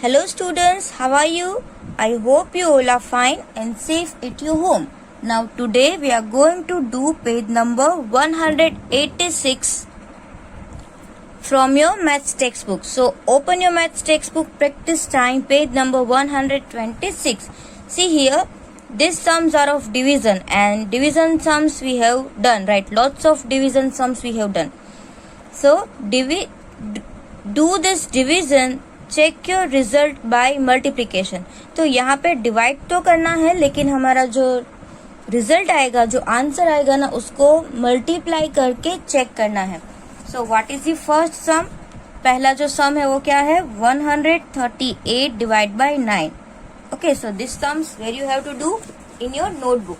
Hello students, how are you? I hope you all are fine and safe at your home. Now today we are going to do page number 186 from your maths textbook. So open your maths textbook, practice time, page number 126. See here, these sums are of division and division sums we have done, right? Lots of division sums we have done. So do this division, check your result by multiplication. तो यहाँ पे divide तो करना है, लेकिन हमारा जो result आएगा, जो आंसर आएगा ना, उसको मल्टीप्लाई करके चेक करना है. So what is the first sum? पहला जो सम है वो क्या है? 138 divide by 9. Okay, so this sums where you have to do in your notebook.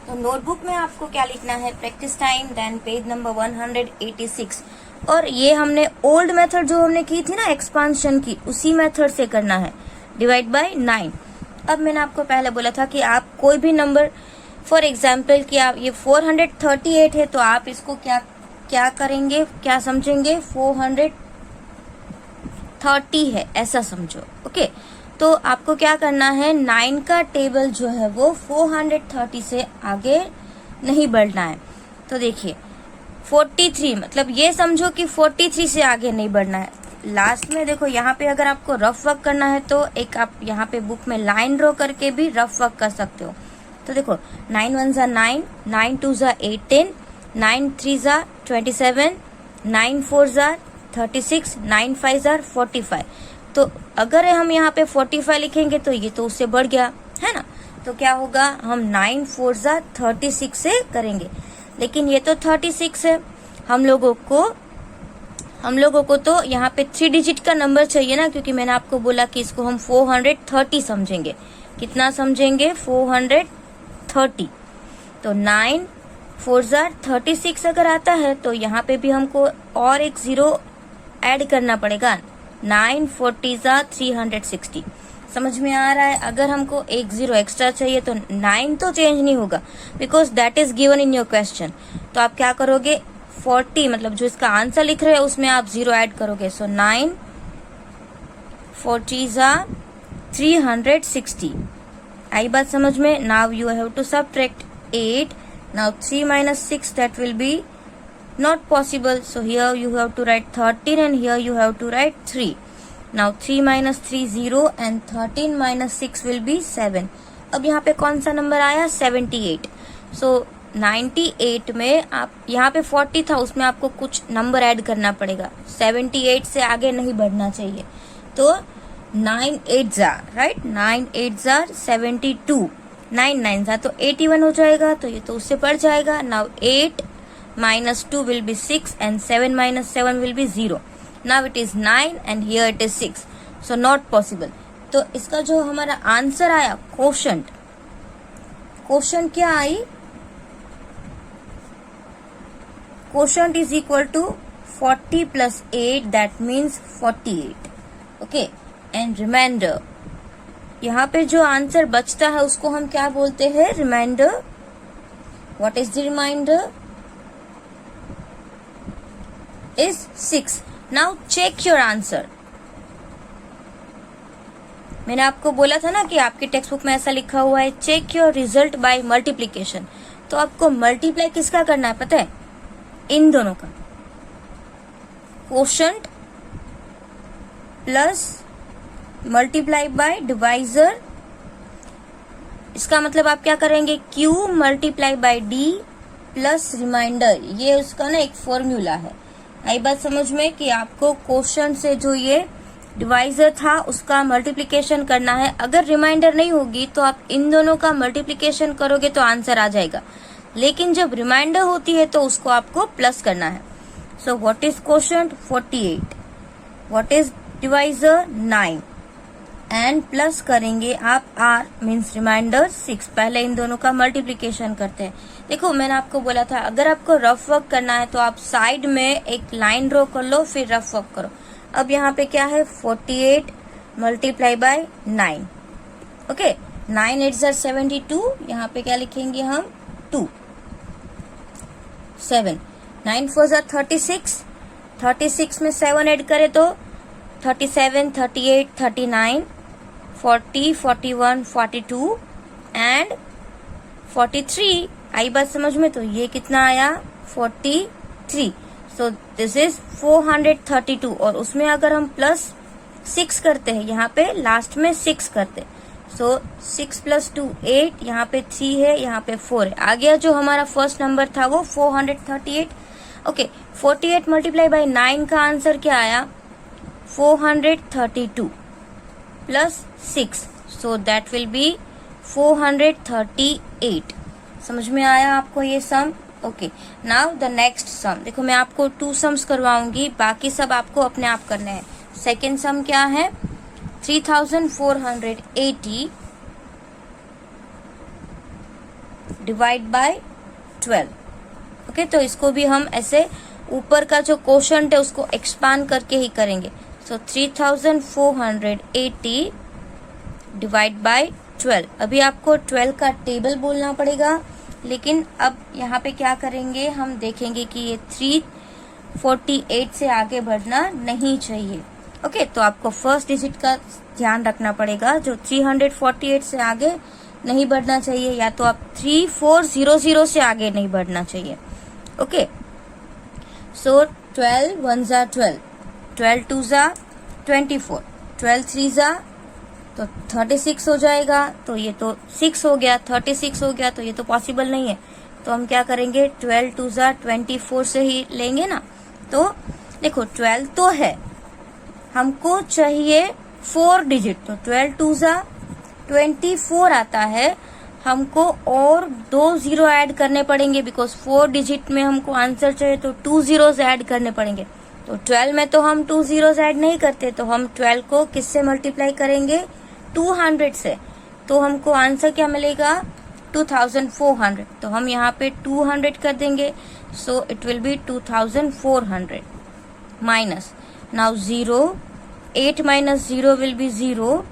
तो नोटबुक में आपको क्या लिखना है? Practice time, then page number 186. और ये हमने ओल्ड मेथड जो हमने की थी ना एक्सपांशन की, उसी मेथड से करना है, डिवाइड बाय 9. अब मैंने आपको पहले बोला था कि आप कोई भी नंबर, फॉर एग्जाम्पल कि आप ये 438 है, तो आप इसको क्या करेंगे, क्या समझेंगे? 430 है ऐसा समझो. ओके, तो आपको क्या करना है? 9 का टेबल जो है वो 430 से आगे नहीं बढ़ना है. तो देखिए 43, मतलब ये समझो कि 43 से आगे नहीं बढ़ना है. लास्ट में देखो, यहाँ पे अगर आपको रफ वर्क करना है तो एक आप यहाँ पे बुक में लाइन ड्रॉ करके भी रफ वर्क कर सकते हो. तो देखो 9 1 जा 9, 9 2 जा 18, 9 3 जा 27, 9 4 जा 36, 9 5 जा 45. तो अगर हम यहाँ पे 45 लिखेंगे तो ये तो उससे बढ़ गया है ना. तो क्या होगा? हम 9 4 जा 36 से करेंगे, लेकिन ये तो 36 है. हम लोगों को तो यहाँ पे 3 डिजिट का नंबर चाहिए ना, क्योंकि मैंने आपको बोला कि इसको हम 430 समझेंगे. कितना समझेंगे? 430. तो 9 4 जा 36 अगर आता है तो यहाँ पे भी हमको और एक 0 ऐड करना पड़ेगा. 9 40 जा 360. समझ में आ रहा है? अगर हमको एक 0 एक्स्ट्रा चाहिए तो 9 तो चेंज नहीं होगा, because that is given in your question. तो आप क्या करोगे? 40, मतलब जो इसका आंसर लिख रहे हैं उसमें आप 0 ऐड करोगे. सो 9 40 जा 360. आई बात समझ में? Now you have to subtract 8. Now 3 minus 6, that will be not possible. So here you have to write 13 and here you have to write 3. Now 3 minus 3 0 and 13 minus 6 will be 7. अब यहाँ पे कौन सा नंबर आया? 78. So 98 में आप यहाँ पे 40 था, उसमें आपको कुछ नंबर ऐड करना पड़ेगा. 78 से आगे नहीं बढ़ना चाहिए. तो 9 8 जा, राइट, 9 8 जा 72, 9 9 जा तो 81 हो जाएगा. तो ये तो उससे बढ़ जाएगा. Now 8 minus 2 will be 6 and 7 minus 7 will be 0. Now it is 9 and here it is 6. So not possible. तो इसका जो हमारा आंसर आया क्वोशंट क्या आई? Quotient is equal to 40 plus 8, that means 48. Okay, and reminder, यहाँ पे जो आंसर बचता है उसको हम क्या बोलते हैं? Reminder. What is the reminder? Is 6. Now check your answer. मैंने आपको बोला था ना कि आपकी टेक्स्ट बुक में ऐसा लिखा हुआ है, check your result by multiplication. तो आपको मल्टीप्लाई किसका करना है पता है? इन दोनों का, quotient plus multiply by divisor. इसका मतलब आप क्या करेंगे? Q multiply by D plus reminder. ये उसका ना एक फॉर्मूला है. आई बात समझ में कि आपको क्वोशंट से जो ये डिवाइजर था उसका मल्टीप्लिकेशन करना है. अगर रिमाइंडर नहीं होगी तो आप इन दोनों का मल्टीप्लिकेशन करोगे तो आंसर आ जाएगा, लेकिन जब रिमाइंडर होती है तो उसको आपको प्लस करना है. So what is quotient? 48. What is divisor? 9. And plus करेंगे आप R मीन्स रिमाइंडर 6. पहले इन दोनों का मल्टीप्लिकेशन करते हैं. देखो मैंने आपको बोला था अगर आपको रफ वर्क करना है तो आप साइड में एक लाइन ड्रॉ कर लो, फिर रफ वर्क करो. अब यहाँ पे क्या है? 48 मल्टीप्लाई बाय 9. ओके, 9 8 जा 72. यहाँ पे क्या लिखेंगे हम? 2. 7 9 4 जा 36 में 7 ऐड करे तो 37 38 39 40, 41, 42 एंड 43। आई बात समझ में? तो ये कितना आया? 43। So this is 432। और उसमें अगर हम प्लस 6 करते हैं, यहाँ पे लास्ट में 6 करते, सो 6 + 2 8, यहाँ पे 3 है, यहाँ पे 4 है। आ गया जो हमारा फर्स्ट नंबर था वो 438। ओके, 48 मल्टीप्लाई बाय 9 का आंसर क्या आया? 432 plus 6, so that will be 438। समझ में आया आपको ये sum? Okay, now the next sum. देखो मैं आपको 2 सम्स करवाऊंगी, बाकी सब आपको अपने आप करने हैं। सेकेंड सम क्या है? 3480 डिवाइड बाय 12। ओके, तो इसको भी हम ऐसे ऊपर का जो क्वोशंट है उसको एक्सपांड करके ही करेंगे। सो 3480 डिवाइड बाय 12। अभी आपको 12 का टेबल बोलना पड़ेगा, लेकिन अब यहाँ पे क्या करेंगे, हम देखेंगे कि ये 348 से आगे बढ़ना नहीं चाहिए। ओके, तो आपको फर्स्ट डिजिट का ध्यान रखना पड़ेगा, जो 348 से आगे नहीं बढ़ना चाहिए, या तो आप 3400 से आगे नहीं बढ़ना चाहिए। ओके, सो 12 1 जा 12, 12 2 जा 24, 12 3 जा तो 36 हो जाएगा। तो ये तो 6 हो गया, 36 हो गया, तो ये तो पॉसिबल नहीं है। तो हम क्या करेंगे, 12 2 जा 24 से ही लेंगे ना। तो देखो 12 तो है, हमको चाहिए 4 डिजिट, तो 12 2 जा 24 आता है। हमको और 2 जीरो ऐड करने पड़ेंगे, बिकॉज 4 डिजिट में हमको आंसर चाहिए, तो 2 जीरोस ऐड करने पड़ेंगे। तो 12 में तो हम 2 जीरोस ऐड नहीं करते, तो हम 12 को किससे मल्टीप्लाई करेंगे? 200 से। तो हमको आंसर क्या मिलेगा? 2400। तो हम यहाँ पे 200 कर देंगे, so it will be 2400 minus, now 0, 8 minus 0 will be 0,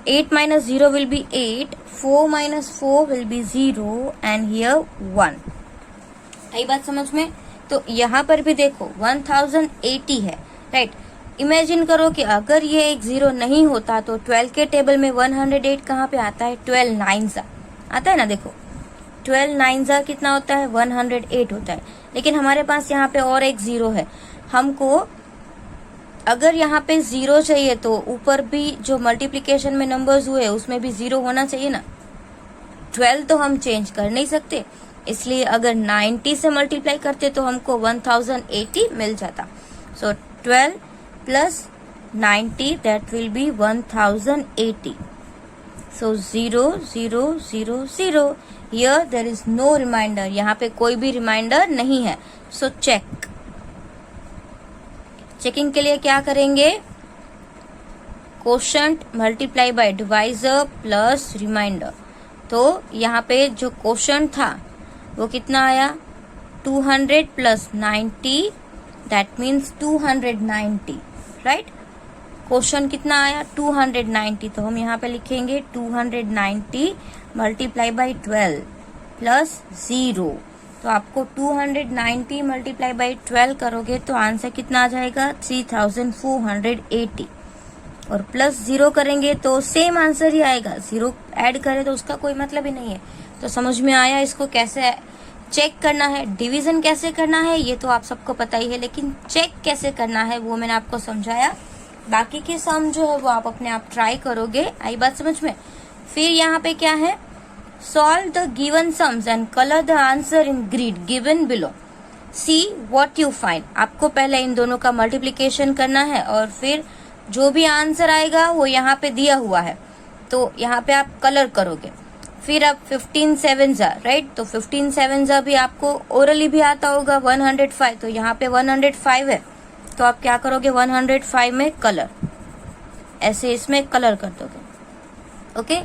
8 minus 0 will be 8, 4 minus 4 will be 0 and here 1। आई बात समझ में? तो यहाँ पर भी देखो 1080 है, राइट। इमेजिन करो कि अगर ये एक 0 नहीं होता तो 12 के टेबल में 108 कहाँ पे आता है? 12 9 आता है ना। देखो 12 9 कितना होता है? 108 होता है। लेकिन हमारे पास यहाँ पे और एक 0 है। हमको अगर यहाँ पे 0 चाहिए तो ऊपर भी जो मल्टीप्लिकेशन में नंबर्स हुए उसमें भी 0 होना चाहिए ना। 12 तो हम चेंज कर नहीं सकते, इसलिए अगर 90 से मल्टीप्लाई करते तो हमको 1080 मिल जाता। So 12 plus 90 that will be 1080। So 0 0 0 0। Here there is no reminder, यहाँ पे कोई भी रिमाइंडर नहीं है। सो चेकिंग के लिए क्या करेंगे? Quotient multiply by divisor plus reminder. तो यहाँ पे जो क्वोशंट था वो कितना आया? 200 plus 90 that means 290, right. Quotient कितना आया? 290। तो हम यहाँ पे लिखेंगे 290 मल्टीप्लाई बाय 12 प्लस 0। तो आपको 290 मल्टीप्लाई बाय 12 करोगे तो आंसर कितना आ जाएगा? 3480। और प्लस 0 करेंगे तो सेम आंसर ही आएगा। 0 ऐड करें तो उसका कोई मतलब ही नहीं है। तो समझ में आया इसको कैसे चेक करना है? डिवीजन कैसे करना है ये तो आप सबको पता ही है, लेकिन चेक कैसे करना है वो मैंने आपको समझाया। बाकी के सम जो है वो आप अपने आप ट्राई करोगे। आई बात समझ में? फिर यहाँ पे क्या है? Solve the given sums and color the answer in grid given below. See what you find. आपको पहले इन दोनों का मल्टीप्लिकेशन करना है और फिर जो भी आंसर आएगा वो यहाँ पे दिया हुआ है, तो यहाँ पे आप कलर करोगे। फिर अब 15 7 राइट, तो 15 7 भी आपको ओरली भी आता होगा। 105, तो यहाँ पे 105 है, तो आप क्या करोगे? 105 में कलर, ऐसे इसमें कलर कर दोगे। ओके,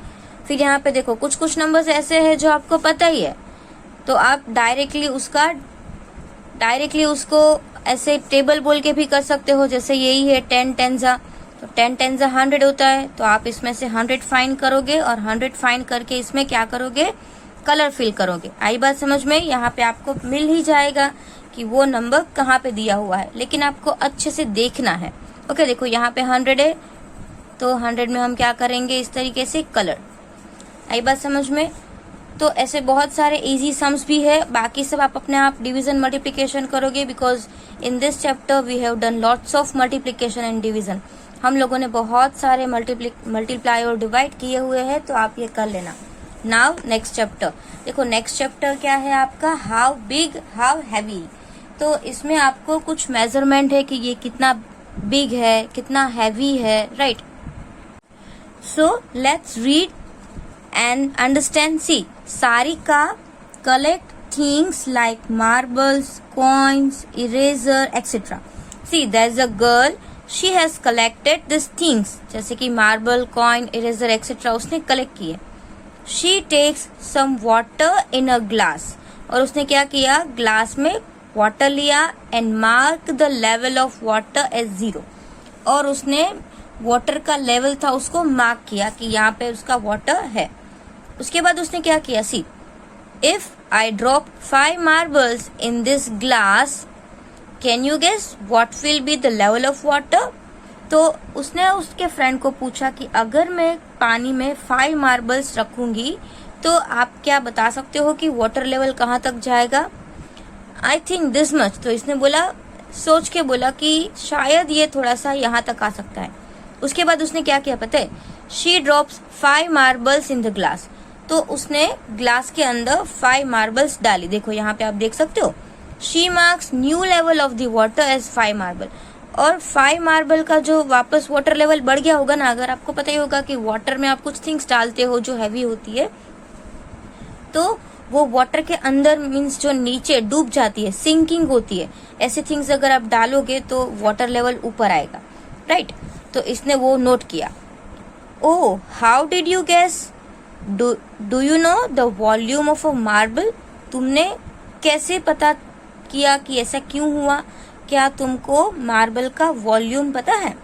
फिर यहाँ पे देखो कुछ कुछ नंबर्स ऐसे हैं जो आपको पता ही है, तो आप डायरेक्टली उसको ऐसे टेबल बोल के भी कर सकते हो। जैसे यही है 10 10 तो 10 10 100 होता है, तो आप इसमें से 100 फाइंड करोगे और 100 फाइंड करके इसमें क्या करोगे? कलर फिल करोगे। आई बात समझ में? यहाँ पे आपको मिल ही जाएगा कि वो नंबर कहाँ पे दिया हुआ है, लेकिन आपको अच्छे से देखना है। ओके, देखो यहाँ पे 100 है, तो 100 में हम क्या करेंगे, इस तरीके से कलर। आई बात समझ में? तो ऐसे बहुत सारे इजी सम्स भी है, बाकी सब आप अपने आप डिवीजन मल्टीप्लिकेशन करोगे, because in this chapter we have done lots of multiplication and division. हम लोगों ने बहुत सारे मल्टीप्लाई और डिवाइड किए हुए हैं, तो आप ये कर लेना। नाउ नेक्स्ट चैप्टर देखो, नेक्स्ट चैप्टर क्या है आपका, हाउ बिग हाउ हैवी। तो इसमें आपको कुछ मेजरमेंट है कि ये कितना बिग है, कितना हैवी है, right. So let's read and understand. See, Sarika collect things like marbles, coins, eraser, etc. See, there's a girl, she has collected these things. जैसे कि marble, coin, eraser, etc. उसने collect किए. She takes some water in a glass. और उसने क्या किया, glass में water लिया and mark the level of water as 0. और उसने वाटर का लेवल था उसको मार्क किया कि यहाँ पे उसका वाटर है। उसके बाद उसने क्या किया, see, if I drop 5 marbles in this glass, can you guess what will be the level of water. तो उसने उसके फ्रेंड को पूछा कि अगर मैं पानी में 5 मार्बल्स रखूंगी तो आप क्या बता सकते हो कि वाटर लेवल कहाँ तक जाएगा। I think this much. तो इसने बोला, सोच के बोला कि शायद ये थोड़ा सा यहाँ तक आ सकता है। उसके बाद उसने क्या किया पता है, she drops 5 marbles in the glass. तो उसने ग्लास के अंदर 5 मार्बल्स डाली। देखो यहाँ पे आप देख सकते हो, she marks new level of the water as 5 marble. और 5 मार्बल का जो वापस वाटर लेवल बढ़ गया होगा ना, अगर आपको पता ही होगा कि वाटर में आप कुछ थिंग्स डालते हो जो हैवी होती है, तो वो वाटर के अंदर मीन्स जो नीचे डूब जाती है, सिंकिंग होती है, ऐसे थिंग्स अगर आप डालोगे तो वाटर लेवल ऊपर आएगा, राइट। तो इसने वो नोट किया। Oh, how did you guess, do you know the volume of a marble. तुमने कैसे पता किया कि ऐसा क्यों हुआ, क्या तुमको मार्बल का वॉल्यूम पता है।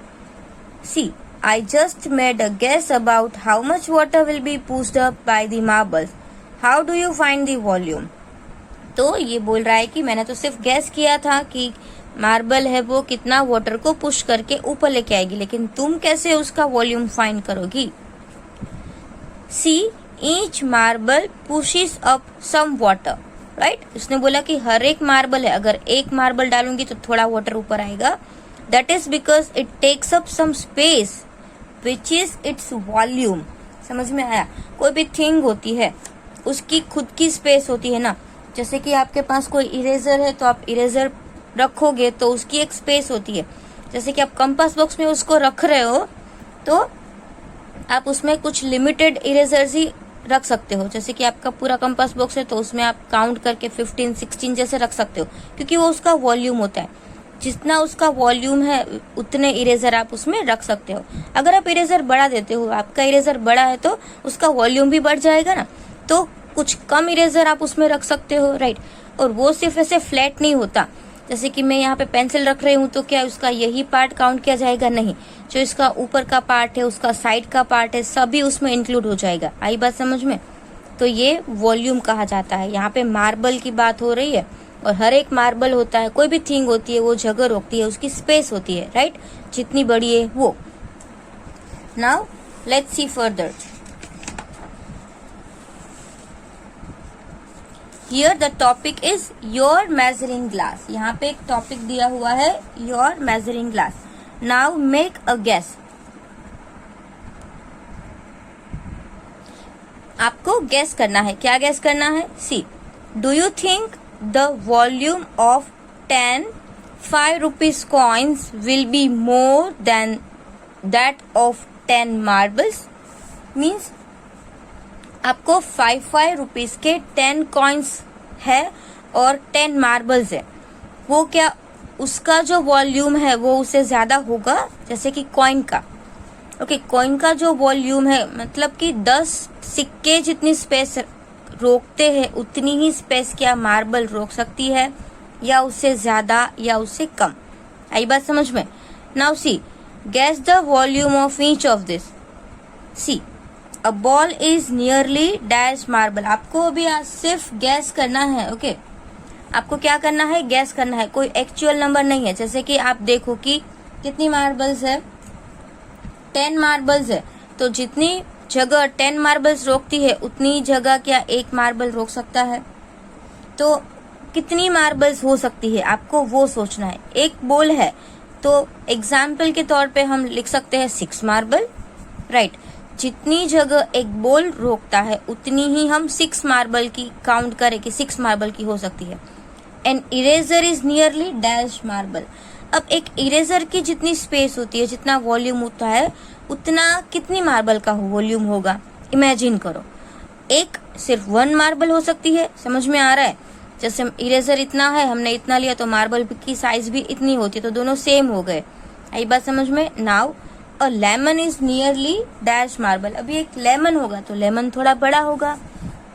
See, I just made a guess about how much water will be pushed up by the marbles, how do you find the volume. तो ये बोल रहा है कि मैंने तो सिर्फ गेस किया था कि मार्बल है वो कितना वाटर को पुश करके ऊपर लेके आएगी, लेकिन तुम कैसे उसका वॉल्यूम फाइंड करोगी। See, each marble pushes up some water, right. उसने बोला कि हर एक मार्बल है, अगर एक मार्बल डालूंगी तो थोड़ा वाटर ऊपर आएगा। That is because it takes up some space which is its volume. समझ में आया। कोई भी थिंग होती है उसकी खुद की स्पेस होती है ना, जैसे कि आपके पास कोई इरेजर है तो आप इरेजर रखोगे तो उसकी एक स्पेस होती है। जैसे कि आप कंपास बॉक्स में उसको रख रहे हो तो आप उसमें कुछ लिमिटेड इरेजर्स ही रख सकते हो। जैसे कि आपका पूरा कंपास बॉक्स है तो उसमें आप काउंट करके 15, 16 जैसे रख सकते हो, क्योंकि वो उसका वॉल्यूम होता है। जितना उसका वॉल्यूम है उतने इरेजर आप उसमें रख सकते हो। अगर आप इरेजर बढ़ा देते हो, आपका इरेजर बड़ा है तो उसका वॉल्यूम भी बढ़ जाएगा ना, तो कुछ कम इरेजर आप उसमें रख सकते हो, राइट। और वो सिर्फ ऐसे फ्लैट नहीं होता, जैसे कि मैं यहाँ पे पेंसिल रख रही हूँ तो क्या उसका यही पार्ट काउंट किया जाएगा, नहीं। जो इसका ऊपर का पार्ट है, उसका साइड का पार्ट है, सभी उसमें इंक्लूड हो जाएगा। आई बात समझ में। तो ये वॉल्यूम कहा जाता है। यहाँ पे मार्बल की बात हो रही है और हर एक मार्बल होता है, कोई भी थिंग होती है वो जगह रोकती है, उसकी स्पेस होती है, राइट, जितनी बड़ी है वो। Now let's see further. Here the topic is your measuring glass. यहाँ पे एक टॉपिक दिया हुआ है your measuring glass. Now make a guess. आपको गैस करना है। क्या गैस करना है? See, do you think the volume of 10 5 rupees coins will be more than that of 10 marbles? Means आपको 5 रुपीज के 10 कॉइन्स है और 10 मार्बल्स है, वो क्या उसका जो वॉल्यूम है वो उससे ज्यादा होगा जैसे कि कॉइन का। ओके, कॉइन का जो वॉल्यूम है मतलब कि 10 सिक्के जितनी स्पेस रोकते हैं उतनी ही स्पेस क्या मार्बल रोक सकती है, या उससे ज्यादा या उससे कम। आई बात समझ में। Now see, guess the volume of each of this. See, a ball is nearly dash marble. आपको अभी सिर्फ गैस करना है। ओके, आपको क्या करना है? गैस करना है, कोई एक्चुअल नंबर नहीं है। जैसे कि आप देखो कि कितनी मार्बल्स है, 10 मार्बल्स है, तो जितनी जगह 10 मार्बल्स रोकती है उतनी जगह क्या एक मार्बल रोक सकता है? तो कितनी मार्बल्स हो सकती है आपको वो सोचना है। एक बॉल है तो एग्जाम्पल के तौर पे हम लिख सकते हैं 6 मार्बल, राइट। जितनी जगह एक बॉल रोकता है उतनी ही हम 6 मार्बल की काउंट करें कि 6 मार्बल की हो सकती है। An eraser is nearly dash marble. अब एक इरेजर की जितनी स्पेस होती है, जितना वॉल्यूम होता है, उतना कितनी मार्बल का वॉल्यूम होगा इमेजिन करो। एक सिर्फ 1 मार्बल हो सकती है, समझ में आ रहा है? जैसे इरेजर इतना है, हमने इतना लिया, तो मार्बल की साइज भी इतनी होती है, तो दोनों सेम हो गए। आई बात समझ में? Now a lemon is nearly dash marble. अभी एक लेमन होगा तो लेमन थोड़ा बड़ा होगा,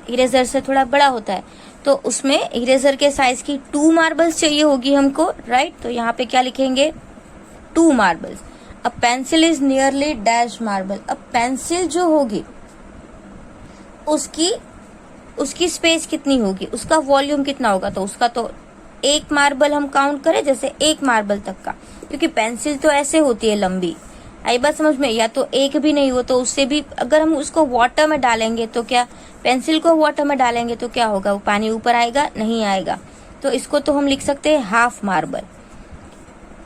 इरेजर से थोड़ा बड़ा होता है, तो उसमें इरेजर के साइज की 2 मार्बल्स चाहिए होगी हमको, राइट। तो यहाँ पे क्या लिखेंगे? 2 मार्बल्स। अब pencil is nearly dash marble. अब पेंसिल जो होगी उसकी स्पेस कितनी होगी, उसका वॉल्यूम कितना होगा? तो उसका तो 1 मार्बल हम काउंट करें, जैसे 1 मार्बल तक का, क्योंकि पेंसिल तो ऐसे होती है लंबी। आई बात समझ में? या तो एक भी नहीं हो तो उससे भी, अगर हम उसको वाटर में डालेंगे तो क्या, पेंसिल को वाटर में डालेंगे तो क्या होगा? वो पानी ऊपर आएगा? नहीं आएगा। तो इसको तो हम लिख सकते हैं half marble.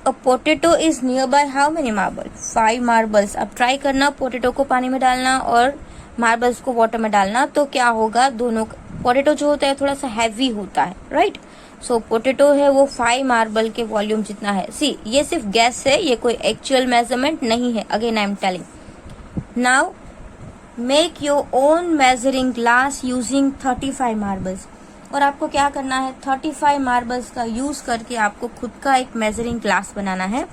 A potato is near by how many marble? 5 marbles. अब ट्राई करना पोटेटो को पानी में डालना और मार्बल्स को वाटर में डालना, तो क्या होगा? दोनों, पोटेटो जो होता है थोड़ा सा हैवी होता है, राइट। सो पोटेटो है वो 5 मार्बल के वॉल्यूम जितना है। सी, ये सिर्फ गैस है, ये कोई एक्चुअल मेजरमेंट नहीं है। Again I am telling. Now make your own measuring glass using 35 marbles. और आपको क्या करना है? 35 मार्बल्स का यूज करके आपको खुद का एक मेजरिंग ग्लास बनाना है।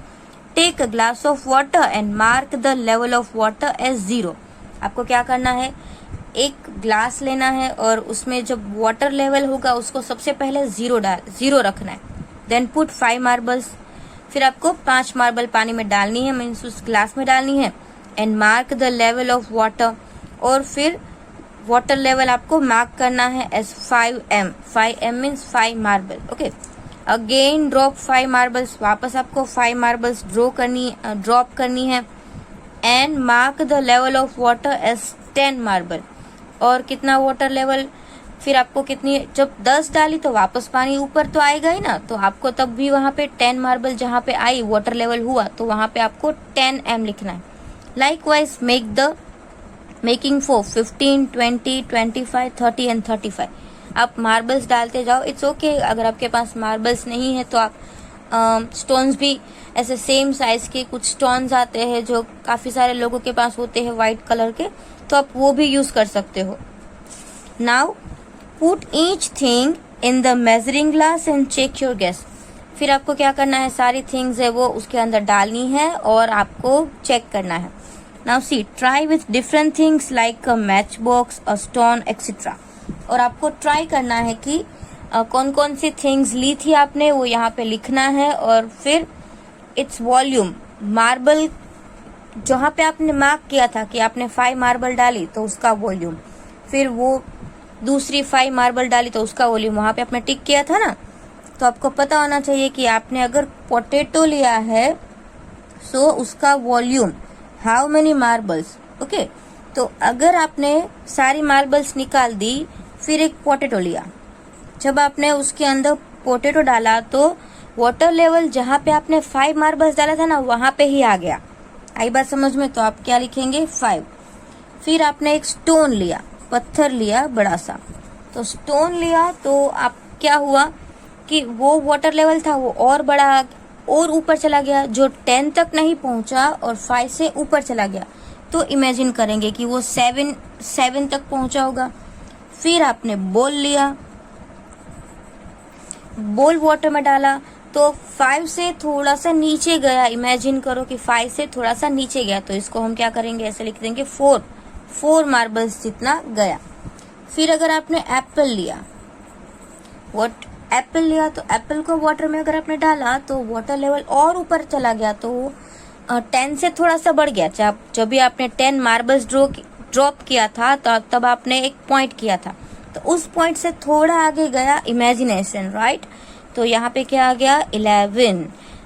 Take a glass of water and mark the level of water as 0। आपको क्या करना है? एक ग्लास लेना है और उसमें जब वाटर लेवल होगा उसको सबसे पहले 0 रखना है। Then put 5 marbles. फिर आपको 5 मार्बल पानी में डालनी है, मीन्स उस ग्लास में डालनी है। And mark the level of water. और फिर वाटर लेवल आपको मार्क करना है as 5m। 5m means 5 marble, okay. Again drop 5 marbles. वापस आपको 5 मार्बल्स ड्रॉप करनी है। And mark the level of water as 10 marble. और कितना वाटर लेवल? फिर आपको कितनी, जब 10 डाली तो वापस पानी ऊपर तो आएगा ही ना, तो आपको तब भी वहां पे 10 मार्बल जहां पे आई वाटर लेवल हुआ तो वहां पे आपको 10m लिखना है। Likewise making for 15, 20, 25, 30 and 35। आप मार्बल्स डालते जाओ। इट्स ओके अगर आपके पास मार्बल्स नहीं है तो आप स्टोन्स भी ऐसे सेम साइज के कुछ स्टोन्स आते हैं जो काफी सारे लोगों के पास होते हैं व्हाइट कलर के, तो आप वो भी यूज कर सकते हो। Now put each thing in the measuring glass and check your guess. फिर आपको क्या करना है? सारी थिंग्स है वो उसके अंदर डालनी है और आपको चेक करना है। Now see, try with different things like a match box, a stone etcetera. और आपको ट्राई करना है कि कौन कौन सी थिंग्स ली थी आपने, वो यहाँ पे लिखना है। और फिर इट्स वॉल्यूम, मार्बल जहाँ पे आपने मार्क किया था कि आपने 5 मार्बल डाली तो उसका वॉल्यूम, फिर वो दूसरी 5 मार्बल डाली तो उसका वॉल्यूम, वहां पे आपने टिक किया था ना। तो आपको पता होना चाहिए कि आपने अगर पोटैटो लिया है सो उसका volume how many marbles, okay. तो अगर आपने सारी मार्बल्स निकाल दी, फिर एक पोटैटो लिया, जब आपने उसके अंदर पोटैटो डाला तो वाटर लेवल जहां पे आपने 5 मार्बल्स डाला था ना वहां पे ही आ गया। आई बात समझ में? तो आप क्या लिखेंगे? 5। फिर आपने एक स्टोन लिया, पत्थर लिया बड़ा सा, तो स्टोन लिया तो आप क्या हुआ कि वो वाटर लेवल था वो और बड़ा और ऊपर चला गया, जो 10 तक नहीं पहुंचा और 5 से ऊपर चला गया। तो इमेजिन करेंगे कि वो 7 तक पहुंचा होगा। फिर आपने बॉल लिया, बॉल वाटर में डाला तो 5 से थोड़ा सा नीचे गया। इमेजिन करो कि 5 से थोड़ा सा नीचे गया, तो इसको हम क्या करेंगे? ऐसे लिख देंगे 4 मार्बल्स जितना गया। फिर अगर आपने एप्पल लिया, एप्पल लिया तो एप्पल को वाटर में अगर आपने डाला तो वाटर लेवल और ऊपर चला गया, तो 10 से थोड़ा सा बढ़ गया। जब भी आपने 10 मार्बल्स ड्रॉप किया था तब आपने एक पॉइंट किया था, तो उस पॉइंट से थोड़ा आगे गया इमेजिनेशन, राइट। तो यहाँ पे क्या आ गया? 11।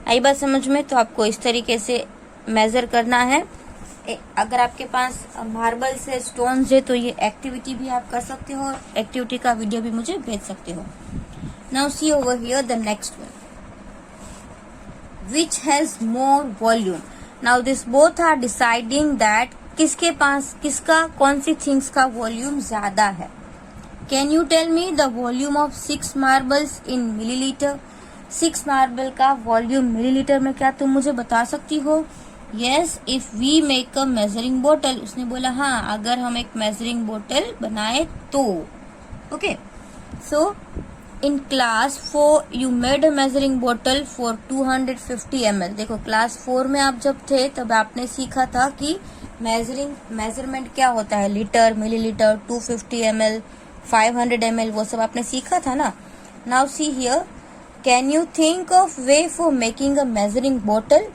आई बात समझ में? तो आपको इस तरीके से मेजर करना है अगर आपके पास मार्बल्स है, स्टोन्स है, तो ये एक्टिविटी भी आप कर सकते हो और एक्टिविटी का वीडियो भी मुझे भेज सकते हो। Now see over here the next one, which has more volume. Now this both are deciding that किसके पास किसका कौन सी थिंग्स का वॉल्यूम ज्यादा है। Can you tell me the volume of 6 marbles in millilitre. 6 marble का volume millilitre में क्या तुम मुझे बता सकती हो? Yes, if we make a measuring बोतल। उसने बोला हाँ, अगर हम एक मेजरिंग बोतल बनाए तो। Okay, so in class 4 you made a measuring बोतल फॉर 250 ml। देखो क्लास 4 में आप जब थे तब आपने सीखा था कि मेजरमेंट क्या होता है, लीटर, मिलीलीटर, 250 ml, 500 ml, वो सब आपने सीखा था ना। Now see here, can you think of way for making a measuring बोतल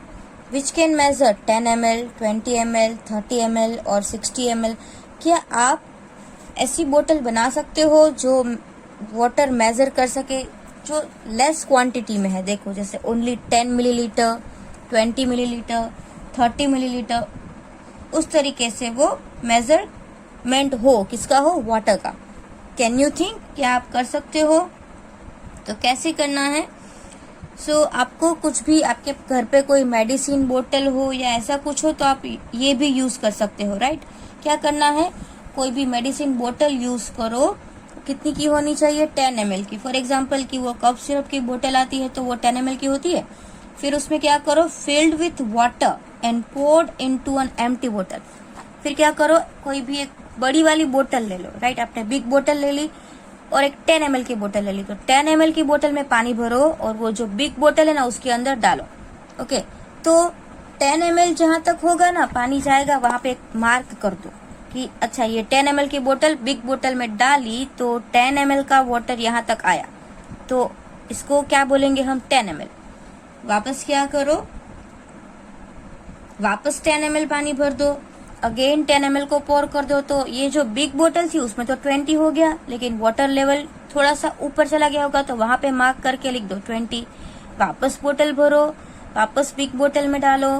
which can measure 10 ml, 20 ml, 30 ml और 60 ml। क्या आप ऐसी बोतल बना सकते हो जो वाटर मेजर कर सके, जो लेस क्वांटिटी में है? देखो जैसे ओनली 10 मिलीलीटर, 20 मिलीलीटर, 30 मिलीलीटर, उस तरीके से वो मेजरमेंट हो, किसका हो, वाटर का। कैन यू थिंक, क्या आप कर सकते हो? तो कैसे करना है? आपको कुछ भी, आपके घर पे कोई मेडिसिन बोतल हो या ऐसा कुछ हो तो आप ये भी यूज कर सकते हो, राइट। क्या करना है, कोई भी मेडिसिन बोतल यूज करो, कितनी की होनी चाहिए, 10 ml की। फॉर एग्जाम्पल की वो कफ सिरप की बोतल आती है तो वो 10 ml की होती है। फिर उसमें क्या करो, filled with water and poured into an empty बोतल। फिर क्या करो, कोई भी एक बड़ी वाली बोतल ले लो, राइट। आपने बिग बोतल ले ली और एक 10 ml की बोतल ले ली, तो 10 ml की बोतल में पानी भरो और वो जो बिग बोतल है ना उसके अंदर डालो। ओके, तो 10 ml जहां तक होगा ना पानी जाएगा, वहां पे एक मार्क कर दो कि अच्छा ये 10 ml की बोतल बिग बोतल में डाली तो 10 ml का वाटर यहाँ तक आया, तो इसको क्या बोलेंगे हम, 10 ml। वापस क्या करो, वापस 10 ml पानी भर दो, अगेन 10 ml को पोर कर दो, तो ये जो बिग बोतल थी उसमें तो 20 हो गया, लेकिन वाटर लेवल थोड़ा सा ऊपर चला गया होगा तो वहां पे मार्क करके लिख दो 20। वापस बोतल भरो, वापस बिग बोतल में डालो,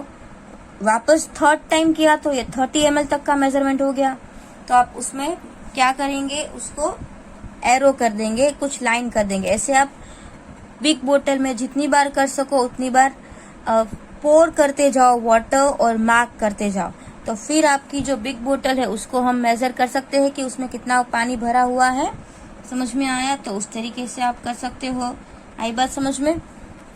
वापस थर्ड टाइम किया तो ये 30 ml तक का मेजरमेंट हो गया। तो आप उसमें क्या करेंगे, उसको एरो कर देंगे, कुछ लाइन कर देंगे। ऐसे आप बिग बोतल में जितनी बार कर सको उतनी बार पोर करते जाओ वाटर और मार्क करते जाओ। तो फिर आपकी जो बिग बोतल है उसको हम मेजर कर सकते हैं कि उसमें कितना पानी भरा हुआ है। समझ में आया? तो उस तरीके से आप कर सकते हो। आई बात समझ में?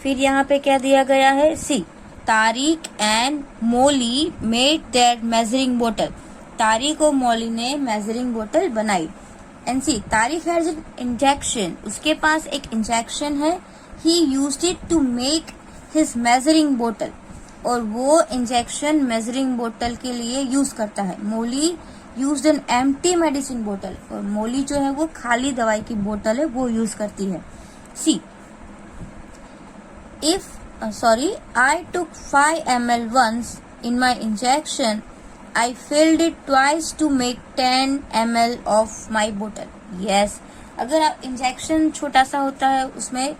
फिर यहाँ पे क्या दिया गया है, see Tariq and Molly made that measuring bottle. Tariq और मोली ने मेजरिंग बोतल बनाई। And see Tariq has an injection, उसके पास एक इंजेक्शन है। He used it to make his measuring bottle, और वो इंजेक्शन मेजरिंग बोतल के लिए यूज करता है। मोली यूज्ड एन एम्प्टी मेडिसिन बोतल, और मोली जो है वो खाली दवाई की बोतल है वो यूज करती है। See if I took 5 ml once in my injection, I filled it twice to make 10 ml of my bottle. Yes, अगर आप इंजेक्शन छोटा सा होता है उसमें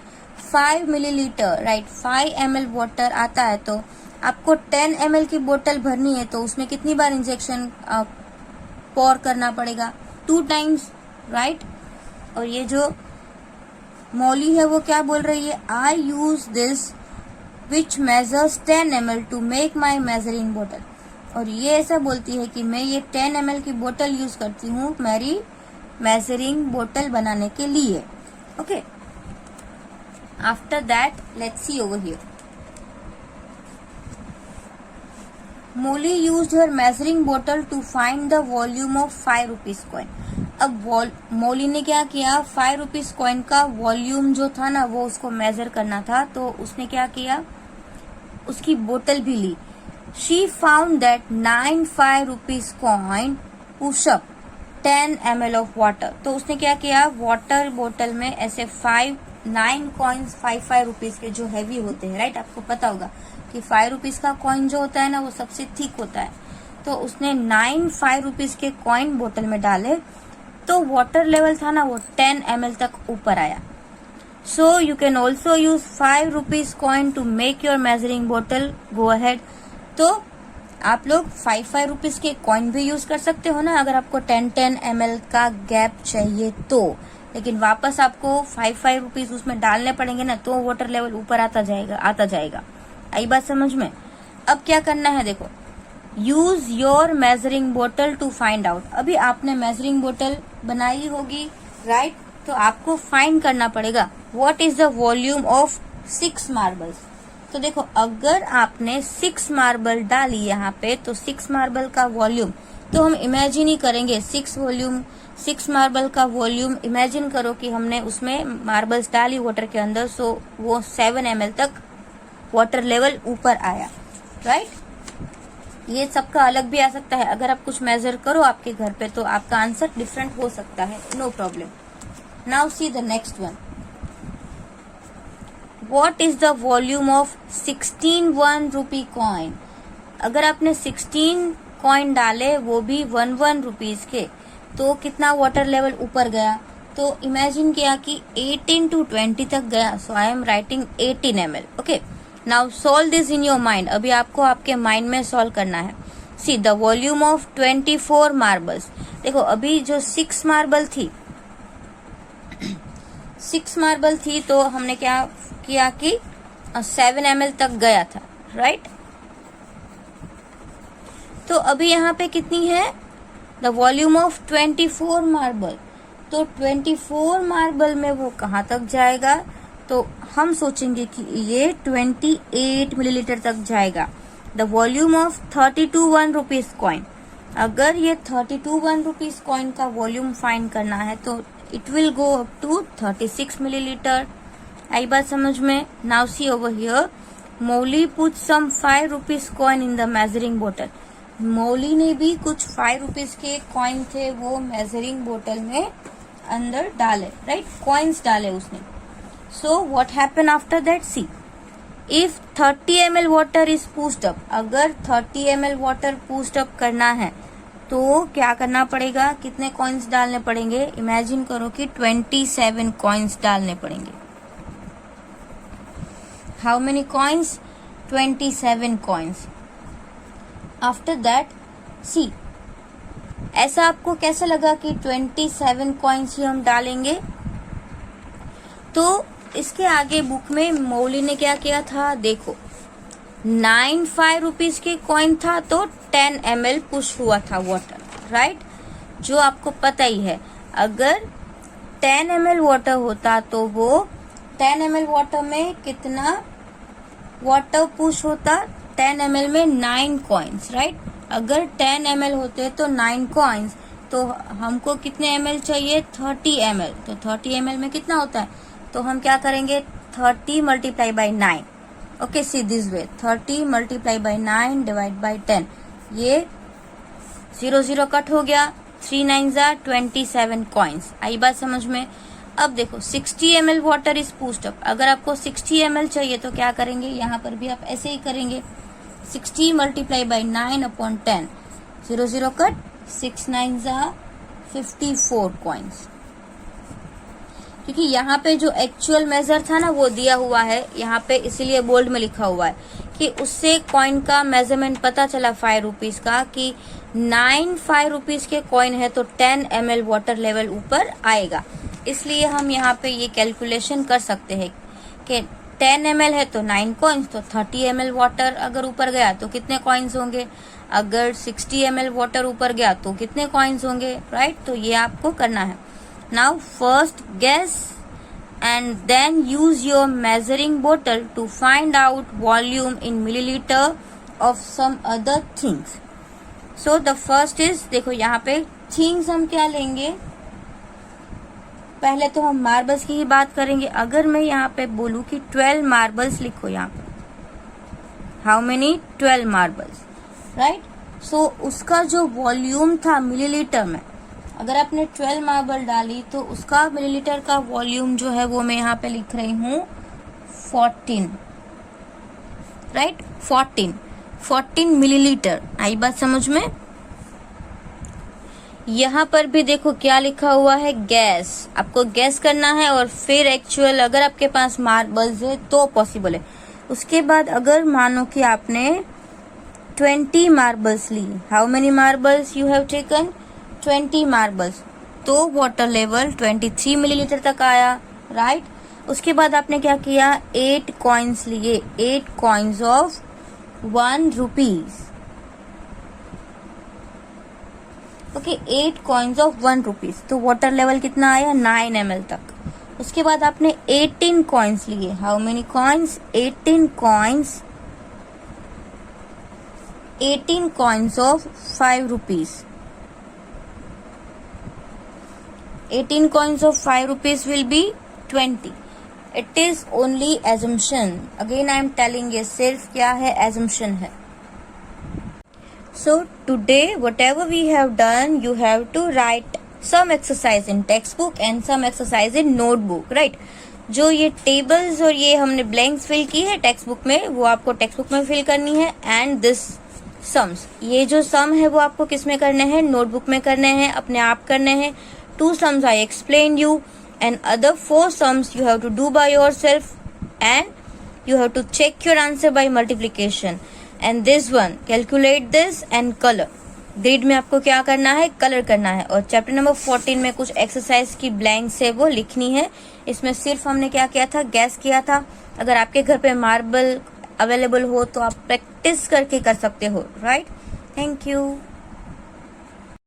5 मिलीलीटर, राइट, 5 ml वाटर आता है, तो आपको 10 ml की बोतल भरनी है तो उसमें कितनी बार इंजेक्शन पोर करना पड़ेगा, 2 टाइम्स, राइट। और ये जो मौली है वो क्या बोल रही है, I use this which measures 10 ml to make my measuring bottle. और ये ऐसा बोलती है कि मैं ये 10 ml की बोतल यूज करती हूँ मेरी मेजरिंग बोतल बनाने के लिए। Okay, after that let's see over here, Molly used her measuring bottle to find the volume of 5 rupees coin. अब मोली ने क्या किया, 5 रुपीज कॉइन का वॉल्यूम जो था ना वो उसको मेजर करना था, तो उसने क्या किया, उसकी बोतल भी ली। She found that 9 5 rupees coin push up 10 ml of water. तो उसने क्या किया, वाटर बोतल में ऐसे 9 कॉइन्स 5 रुपीज के जो हैवी होते हैं, राइट, आपको पता होगा कि 5 रुपीज का कॉइन जो होता है ना वो सबसे थिक होता है, तो उसने 9 5 रुपीज के कॉइन बोतल में डाले, तो वाटर लेवल था ना वो 10 ml तक ऊपर आया। So you can also use 5 rupees coin to make your measuring बोतल, गो अहेड। तो आप लोग 5 रुपीज के कॉइन भी यूज कर सकते हो ना, अगर आपको 10 ml का गैप चाहिए तो। लेकिन वापस आपको 5 रुपीज उसमें डालने पड़ेंगे ना, तो वाटर लेवल ऊपर आता जाएगा। आई बात समझ में? अब क्या करना है देखो, use your measuring bottle to find out. अभी आपने मेजरिंग बोतल बनाई होगी, राइट? तो आपको फाइंड करना पड़ेगा what is the volume of 6 marbles. तो देखो, अगर आपने 6 मार्बल डाली यहाँ पे, तो 6 मार्बल का वॉल्यूम तो हम इमेजिन ही करेंगे। 6 मार्बल का वॉल्यूम इमेजिन करो कि हमने उसमें मार्बल्स डाली वाटर के अंदर, सो वो 7 ml तक वाटर लेवल ऊपर आया, राइट? ये सबका अलग भी आ सकता है। अगर आप कुछ मेजर करो आपके घर पे तो आपका आंसर डिफरेंट हो सकता है, no problem. Now see the next one, what is the volume of 16 1 coin. अगर आपने 16 कॉइन डाले, वो भी 1 रुपीज के, तो कितना वाटर लेवल ऊपर गया? तो इमेजिन किया कि 18 to 20 तक गया, so I am writing 18 ml। Okay, now solve this in your mind. अभी आपको आपके माइंड में सॉल्व करना है। See the volume of 24 marbles. देखो, अभी जो 6 मार्बल थी 6 मार्बल थी, तो हमने क्या किया कि 7 ml तक गया था, राइट? तो अभी यहाँ पे कितनी है? The volume of 24 marble. तो 24 मार्बल में वो कहाँ तक जाएगा? तो हम सोचेंगे कि ये 28 मिलीलीटर तक जाएगा। The volume of 32 1 rupees coin. अगर ये 32 1 रुपीज कॉइन का वॉल्यूम फाइंड करना है तो it will go up to 36 millilitre. आई बात समझ में? Now see over here, Molly put some 5 rupees coin in the measuring bottle. Molly ने भी कुछ 5 रुपीज के कॉइन थे वो मेजरिंग बोतल में अंदर डाले, राइट? कॉइन्स डाले उसने। So what happen after that? See, if 30 ml water is pushed up. अगर 30 ml वाटर पुश्ड अप करना है तो क्या करना पड़ेगा? कितने कॉइन्स डालने पड़ेंगे? इमेजिन करो कि 27 कॉइन्स डालने पड़ेंगे। How many coins? 27 coins. After that see, ऐसा आपको कैसा लगा कि 27 कॉइन्स ही हम डालेंगे? तो इसके आगे बुक में मौली ने क्या किया था देखो, 9 5 रुपीज के कॉइन था तो 10 ml पुश हुआ था वाटर, राइट? जो आपको पता ही है, अगर 10 ml वाटर होता तो वो 10 ml वाटर में कितना वाटर पुश होता? 10 ml में 9 कॉइन्स, राइट? अगर 10 ml होते तो 9 कॉइन्स, तो हमको कितने ml चाहिए? 30 ml। तो 30 ml में कितना होता है? तो हम क्या करेंगे? 30 multiply by 9। Okay, see this way, 30 multiply by 9 divide by 10। ये 0 0 कट हो गया, 3 9 27 कॉइन्स। आई बात समझ में? अब देखो, 60 ml water is pushed up. अगर आपको 60 ml चाहिए तो क्या करेंगे? यहाँ पर भी आप ऐसे ही करेंगे, 60 multiply by 9 upon 10, 0 0 cut, 6 9 54 coins. क्योंकि यहाँ पे जो एक्चुअल मेजर था ना वो दिया हुआ है यहाँ पे, इसीलिए बोल्ड में लिखा हुआ है कि उससे कॉइन का मेजरमेंट पता चला 5 रुपीज का कि 9 5 रुपीज के कॉइन है तो 10 ml वाटर लेवल ऊपर आएगा। इसलिए हम यहाँ पे ये कैलकुलेशन कर सकते हैं कि 10 ml है तो 9 कॉइन्स, तो 30 ml वाटर अगर ऊपर गया तो कितने कॉइन्स होंगे? अगर 60 ml वाटर ऊपर गया तो कितने कॉइन्स होंगे, राइट? तो ये आपको करना है। Now first guess and then use your measuring bottle to find out volume in milliliter of some other things. So the first is, देखो यहाँ पे things हम क्या लेंगे? पहले तो हम मार्बल्स की ही बात करेंगे। अगर मैं यहाँ पे बोलूँ कि 12 मार्बल्स लिखो यहाँ पे, how many? 12 marbles, right? So उसका जो वॉल्यूम था मिलीलीटर में, अगर आपने 12 मार्बल डाली तो उसका मिलीलीटर का वॉल्यूम जो है वो मैं यहाँ पे लिख रही हूँ 14, राइट? 14 मिलीलीटर। आई बात समझ में? यहाँ पर भी देखो क्या लिखा हुआ है, गैस। आपको गैस करना है और फिर एक्चुअल, अगर आपके पास मार्बल्स है तो पॉसिबल है। उसके बाद अगर मानो कि आपने 20 मार्बल्स ली। How many marbles you have taken? 20 marbles. तो वाटर लेवल 23 मिलीलीटर तक आया, राइट। उसके बाद आपने क्या किया, 8 कॉइन्स लिए, 8 coins of 1 rupees. Okay, 8 coins of 1 rupees. तो वाटर लेवल कितना आया, 9 ml तक। उसके बाद आपने 18 कॉइन्स लिए। How many coins? 18 coins, 18 coins of 5 rupees. 18 coins of 5 rupees will be 20. It is only assumption. Again I am telling you, सिर्फ क्या है, assumption है. So today whatever we have done, you have to write some exercise in textbook and some exercise in notebook, right? जो ये tables और ये हमने blanks fill की है textbook में, वो आपको textbook में fill करनी है. And this sums, ये जो sum है वो आपको किस में करने हैं, notebook में करने हैं, अपने आप करने हैं. 2 sums I explained you, and other 4 sums you have to do by yourself, and you have to check your answer by multiplication. And this one, calculate this and color. Grid में आपको क्या करना है, कलर करना है. और chapter number 14 में कुछ एक्सरसाइज की ब्लैंक्स है वो लिखनी है. इसमें सिर्फ हमने क्या किया था, गैस किया था. अगर आपके घर पे मार्बल अवेलेबल हो तो आप प्रैक्टिस करके कर सकते हो, राइट. Thank you.